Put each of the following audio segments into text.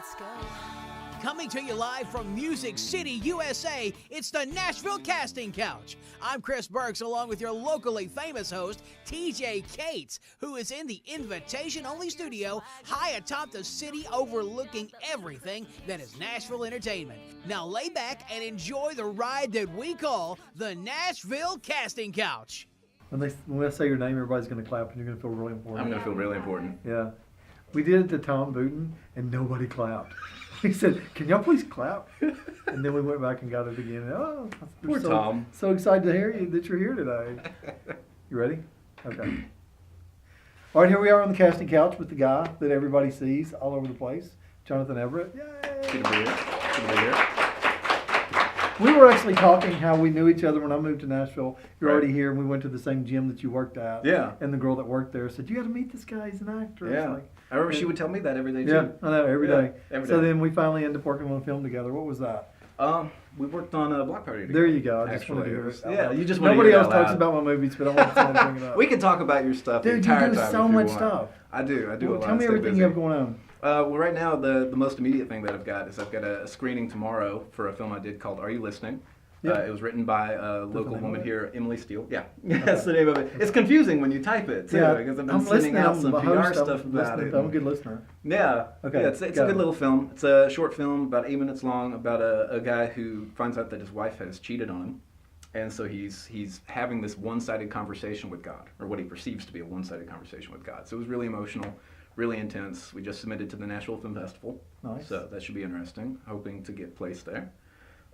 Let's go. Coming to you live from Music City, USA, it's the Nashville Casting Couch. I'm Chris Burks, along with your locally famous host, TJ Cates, who is in the invitation-only studio high atop the city overlooking everything that is Nashville entertainment. Now lay back and enjoy the ride that we call the Nashville Casting Couch. When I say your name, everybody's going to clap and you're going to feel really important. I'm going to feel really important. Yeah. We did it to Tom Booten and nobody clapped. He said, "Can y'all please clap?" And then we went back and got it again. Oh, Poor Tom. So excited to hear you that you're here today. You ready? Okay. All right, here we are on the casting couch with the guy that everybody sees all over the place, Jonathan Everett. Yay! Good to be here. Good to be here. We were actually talking how we knew each other when I moved to Nashville. You're Right. already here, and we went to the same gym that you worked at. Yeah. And the girl that worked there said, "You got to meet this guy. He's an actor." It's Yeah. like, I remember she would tell me that every day, too. yeah, I know, every day. Every So day. then we finally ended up working on a film together. What was that? We worked on a block party together. There you go. I just wanted to Actually, hear it was- it. yeah, you just wanted to Nobody hear it else out talks loud. about my movies, but I want someone to bring it up. We can talk about your stuff the Dude, entire you do time so if you much want. stuff. I do a Well, lot. tell me Stay everything busy. you have going on. Well, right now, the most immediate thing that I've got is I've got a screening tomorrow for a film I did called Are You Listening? Yep. It was written by a name local of woman it? here, Emily Steele. Yeah, that's the name of it. It's confusing when you type it, too, Yeah, because I've been I'm sending listening. out I'm some a PR host. stuff I'm about listening. it. I'm a good listener. Yeah. Okay, Yeah, it's a go. good little film. It's a short film, about 8 minutes long, about a guy who finds out that his wife has cheated on him. And so he's having this one-sided conversation with God, or what he perceives to be a one-sided conversation with God. So it was really emotional, really intense. We just submitted to the Nashville Film Festival. Nice. So that should be interesting, hoping to get placed there.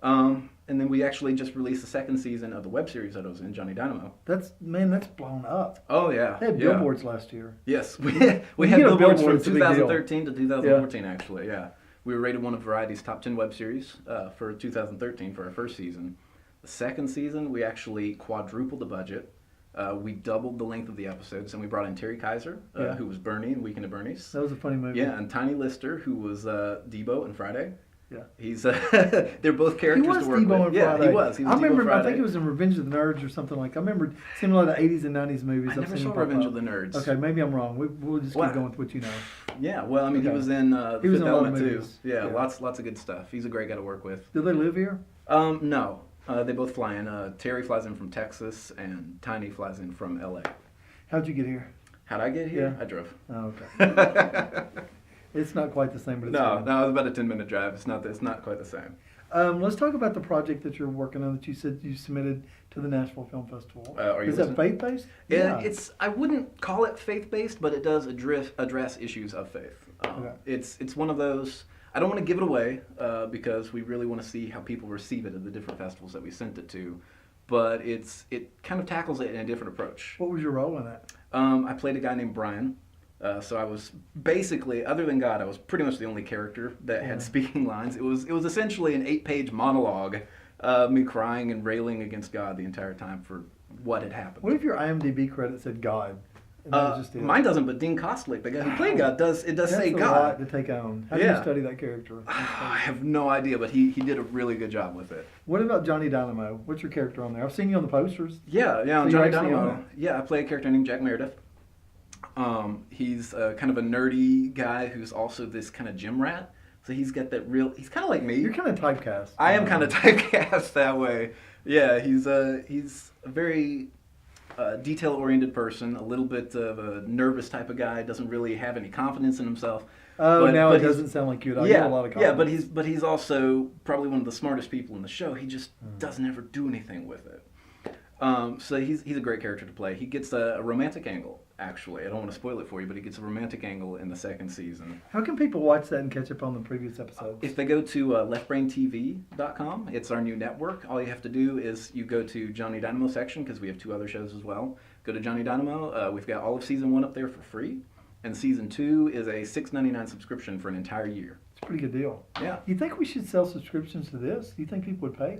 And then we actually just released the second season of the web series that I was in, Johnny Dynamo. That's blown up. Oh, yeah. They had yeah. billboards last year. Yes, we you had get a billboards billboard, from it's a big deal. 2013 to 2014, actually, yeah. We were rated one of Variety's top 10 web series for 2013 for our first season. The second season, we actually quadrupled the budget. We doubled the length of the episodes, and we brought in Terry Kaiser, Yeah. who was Bernie in Weekend at Bernie's. That was a funny movie. Yeah, and Tiny Lister, who was Debo in Friday. Yeah. He's they're both He characters was to work Debo with. on Yeah, Friday. he was. He was I Debo remember. Friday. I think it was in Revenge of the Nerds or something like. I remember seeing a lot of 80s and 90s movies. I I've never seen saw him pop Revenge up. of the Nerds. Okay, maybe I'm wrong. We'll just Wow. keep going with what you know. Yeah, well, I mean, Okay. he was in He was Fifth in a lot of Element too. movies. Yeah, Yeah. lots of good stuff. He's a great guy to work with. Do they live here? No, they both fly in. Terry flies in from Texas, and Tiny flies in from LA. How'd you get here? How'd I get here? Yeah. I drove. Oh, okay. It's not quite the same, but it's No, fine. it was about a 10-minute drive. It's not quite the same. Let's talk about the project that you're working on that you said you submitted to the Nashville Film Festival. Are you Is that listening? faith-based? Yeah, I wouldn't call it faith-based, but it does address issues of faith. Okay. It's one of those. I don't want to give it away because we really want to see how people receive it at the different festivals that we sent it to. But it kind of tackles it in a different approach. What was your role in that? I played a guy named Brian. So I was basically, other than God, I was pretty much the only character that had speaking lines. It was essentially an 8-page monologue, me crying and railing against God the entire time for what had happened. What if your IMDb credit said God? And that was just it? Mine doesn't, but Dean Kostlik, the guy who played God, does say That's a God. lot to take on. How do you Yeah. study that character? I have no idea, but he did a really good job with it. What about Johnny Dynamo? What's your character on there? I've seen you on the posters. Yeah, on So you're Johnny actually on Dynamo. Yeah, I play a character named Jack Meredith. He's kind of a nerdy guy who's also this kind of gym rat. So he's got that he's kind of like me. You're kind of typecast. I am kind of typecast that way. Yeah, he's a very detail-oriented person, a little bit of a nervous type of guy, doesn't really have any confidence in himself. Oh, But- now but it he's- doesn't sound like you. I get a lot of yeah, confidence. but he's also probably one of the smartest people in the show. He just doesn't ever do anything with it. So he's a great character to play. He gets a romantic angle, actually. I don't want to spoil it for you, but he gets a romantic angle in the second season. How can people watch that and catch up on the previous episodes? If they go to leftbraintv.com, it's our new network. All you have to do is you go to Johnny Dynamo section, because we have 2 other shows as well. Go to Johnny Dynamo. We've got all of season 1 up there for free. And season 2 is a $6.99 subscription for an entire year. It's a pretty good deal. Yeah. You think we should sell subscriptions to this? Do you think people would pay?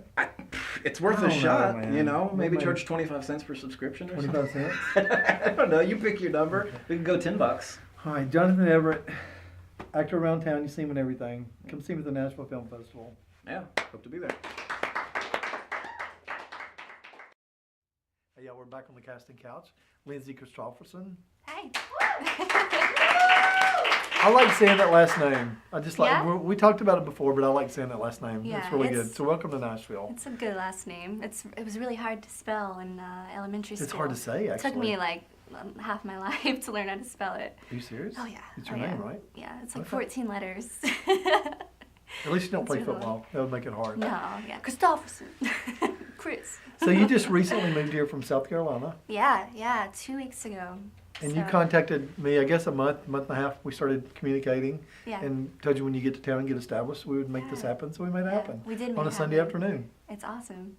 It's worth I a don't know, shot, man. you know. Maybe Maybe- charge 25 cents per subscription or 25 something. cents? I don't know. You pick your number. We can go $10. All right, Jonathan Everett, actor around town. You see him in everything. Come see him at the Nashville Film Festival. Yeah, hope to be there. Hey, y'all, we're back on the casting couch. Lindsey Christopherson. Hey. I like saying that last name. I just like, Yeah? we talked about it before, but I like saying that last name. Yeah, it's really it's- good. So welcome to Nashville. It's a good last name. It was really hard to spell in elementary school. It's hard to say, actually. It took me like half my life to learn how to spell it. Are you serious? Oh yeah. It's your Oh, name, yeah. right? Yeah, it's like Okay. 14 letters. At least you don't It's play really football. That would make it hard. No, yeah, Christopherson. Chris. So you just recently moved here from South Carolina, Yeah, 2 weeks ago. and So, you contacted me, I guess a month and a half, we started communicating, Yeah. and told you when you get to town and get established, we would make this Yeah. happen, so we made it Yeah, happen. we did On make a it Sunday happen. afternoon. It's awesome.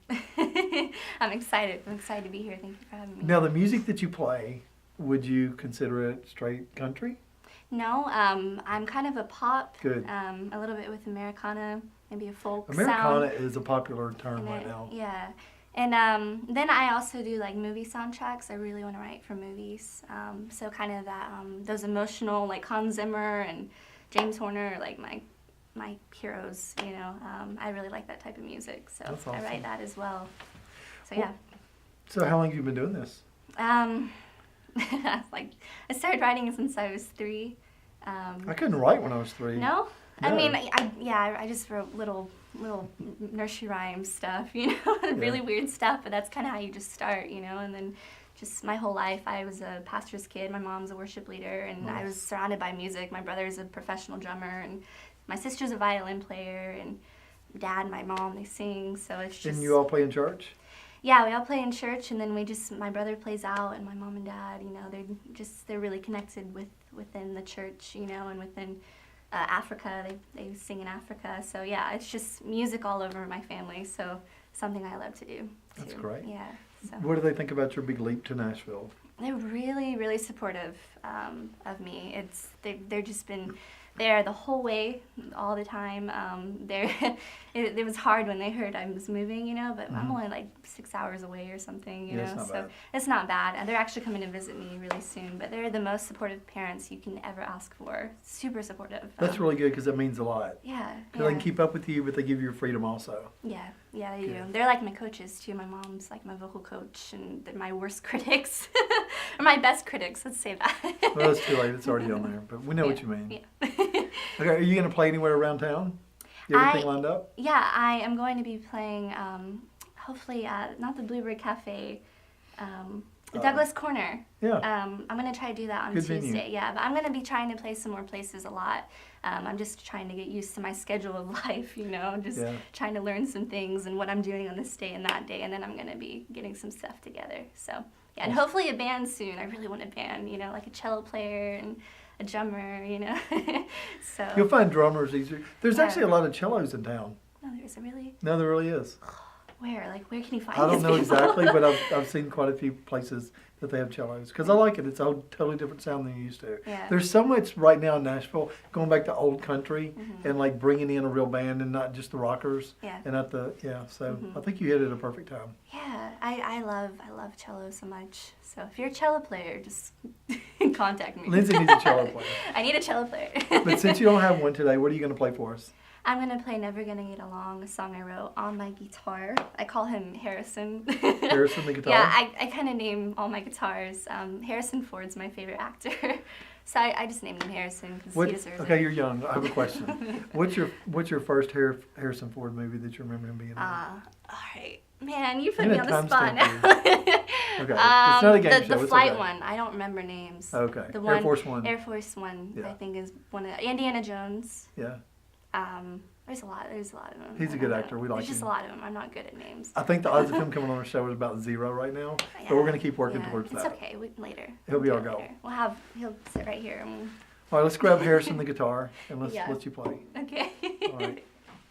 I'm excited. I'm excited to be here. Thank you for having me. Now, the music that you play, would you consider it straight country? No, I'm kind of a pop. Good. A little bit with Americana, maybe a folk Americana sound. is a popular term in right it. now. Yeah. And then I also do like movie soundtracks. I really want to write for movies. So kind of that those emotional, like Hans Zimmer and James Horner are like my heroes, you know. I really like that type of music. So That's I awesome. write that as well. So Well, yeah. So how long have you been doing this? Like I started writing since I was 3. I couldn't write when I was 3. No? I No. mean, I just wrote little nursery rhyme stuff, you know, really weird stuff, but that's kind of how you just start, you know, and then just my whole life I was a pastor's kid, my mom's a worship leader, and I was surrounded by music. My brother's a professional drummer, and my sister's a violin player, and dad and my mom, they sing, so it's just... And you all play in church? Yeah, we all play in church, and then my brother plays out, and my mom and dad, you know, they're really connected within the church, you know, and within Africa. They sing in Africa. So yeah, it's just music all over my family. So something I love to do. That's too. great. Yeah. So What do they think about your big leap to Nashville? they're really, really supportive of me. They're just been there the whole way, all the time. It was hard when they heard I was moving, you know, but I'm only like 6 hours away or something, you Yeah, know, it's not so bad. it's not bad. And they're actually coming to visit me really soon, but they're the most supportive parents you can ever ask for. Super supportive. That's really good because that means a lot. Yeah. Because they can keep up with you, but they give you your freedom also. Yeah, they do. Good. They're like my coaches too. My mom's like my vocal coach, and they're my worst critics, or my best critics. Let's say that. Well, it's too late. It's already on there. But we know what you mean. Yeah. Okay, are you going to play anywhere around town? You have anything lined up? Yeah, I am going to be playing, hopefully, not the Bluebird Cafe, the Douglas Corner. Yeah. I'm going to try to do that on Good Tuesday. venue. Yeah, but I'm going to be trying to play some more places a lot. I'm just trying to get used to my schedule of life, you know, just trying to learn some things and what I'm doing on this day and that day, and then I'm going to be getting some stuff together. So, yeah, and hopefully a band soon. I really want a band, you know, like a cello player and a drummer, you know. So You'll find drummers easier. There's Yeah. actually a lot of cellos in town. no, there isn't really. No, there really is. Where? Like, where can you find I don't these know people? exactly, but I've seen quite a few places that they have cellos. Because I like it. It's a totally different sound than you used to. Yeah. There's so much right now in Nashville going back to old country and like bringing in a real band and not just the rockers. Yeah. And not the, so I think you hit it at a perfect time. Yeah, I love cello so much. So if you're a cello player, just contact me. Lindsay needs a cello player. I need a cello player. But since you don't have one today, what are you going to play for us? I'm going to play Never Gonna Get Along, a song I wrote on my guitar. I call him Harrison. Harrison the guitar? Yeah, I kind of name all my guitars. Harrison Ford's my favorite actor. So I just named him Harrison because he deserves Okay, it. you're young. I have a question. What's your first Harrison Ford movie that you remember him being in? All right. Man, you put I'm me gonna on the spot timestamp now. Okay, it's not a game show. The It's flight okay. one. I don't remember names. Okay, The Air Force One. Air Force One, Yeah. I think, is one of Indiana Jones. Yeah. There's a lot of them. He's a good actor. We like There's just him. a lot of them. I'm not good at names. I think the odds of him coming on our show is about 0 right now, but we're going to keep working towards it's that. okay. Later. He'll be We'll our do it goal. later. He'll sit right here. All right, let's grab Harrison the guitar and let's Yeah. let you play. Okay. All right.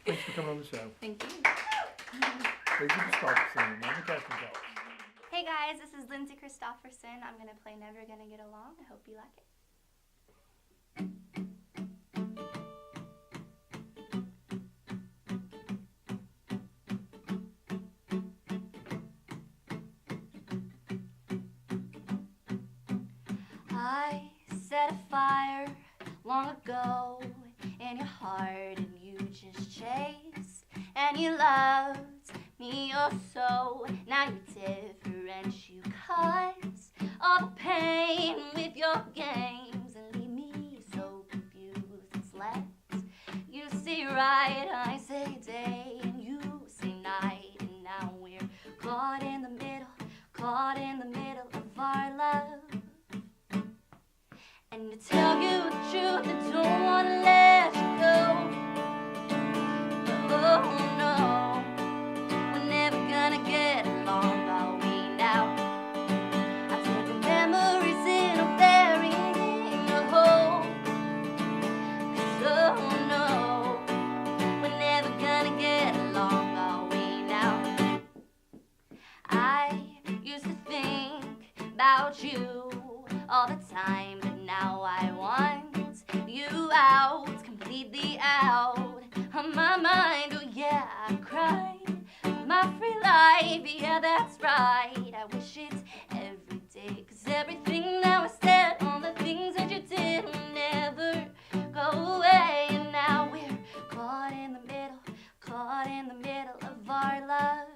Thanks for coming on the show. Thank you. Lindsey Christopherson on the casting couch. Hey guys, this is Lindsey Christopherson. I'm gonna play Never Gonna Get Along. I hope you like it. I set a fire long ago in your heart, and you just chased, and you loved me oh so. Now you're different, you cut all the pain with your games and leave me so confused. right. I say day and you say night, and now we're caught in the middle of our love. And to tell you the truth, I don't want to let you go. Oh no, we're never gonna get along, are we now? I take the memories in a bury in a hole. 'Cause oh no, we're never gonna get along, are we now? I used to think about you all the time, but now I want you out, completely out of my mind. Oh yeah, I cried my free life, yeah that's right. I wish it's every day, 'cause everything that was said, all the things that you did will never go away. And now we're caught in the middle of our love.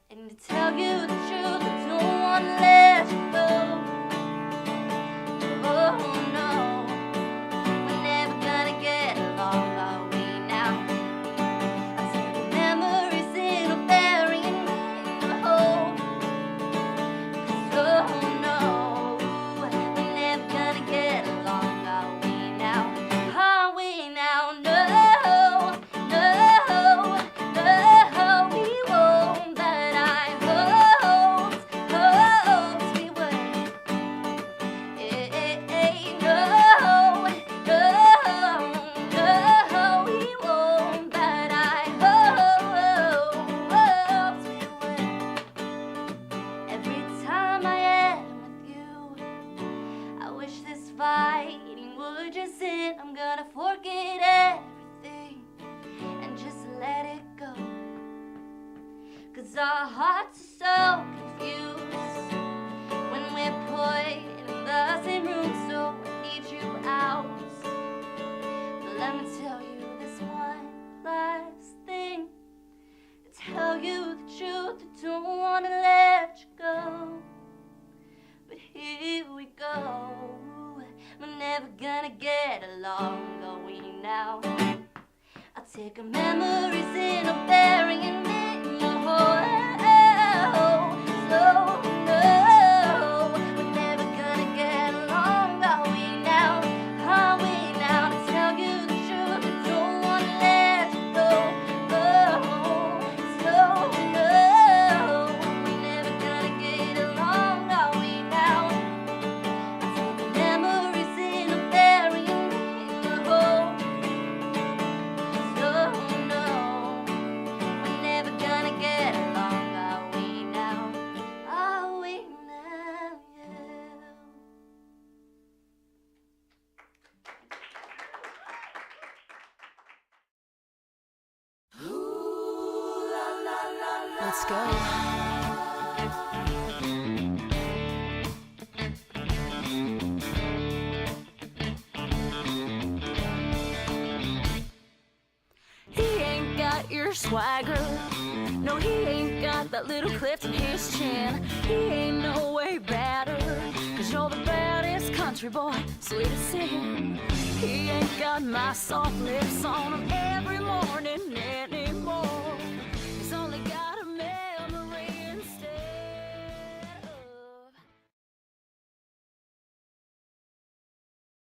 And to tell you the truth, I don't want to let you go. Oh no, we're never gonna get along, are we now? I take the memories in a bury in a hole. 'Cause oh no, we're never gonna get along, are we now? Are we now? No, no, no, we won't, but I hoped we would. No, we won't, but I hoped we would. Every time I am with you, I wish this fighting would just end. I'm gonna forget everything and just let it go. 'Cause our hearts are so confused when we're put in the same room, so I need you out. But let me tell you this one last thing. To tell you the truth, I don't want to let you go. But here we go. We're never gonna get along, are we now? I'll take our memories in a bury and in a hole. So no, we're never gonna get along, are we now? Are we now? To tell you the truth, I don't want to let you go. Oh, so no, we're never gonna get along, are we now? I take the memories in a bury in a hole. So no, we're never gonna get along, are we now? Are we now? Yeah. Let's go. He ain't got your swagger. No, he ain't got that little clip in his chin. He ain't no way better, 'cause you're the baddest country boy, sweetest sin. He ain't got my soft lips on him every morning and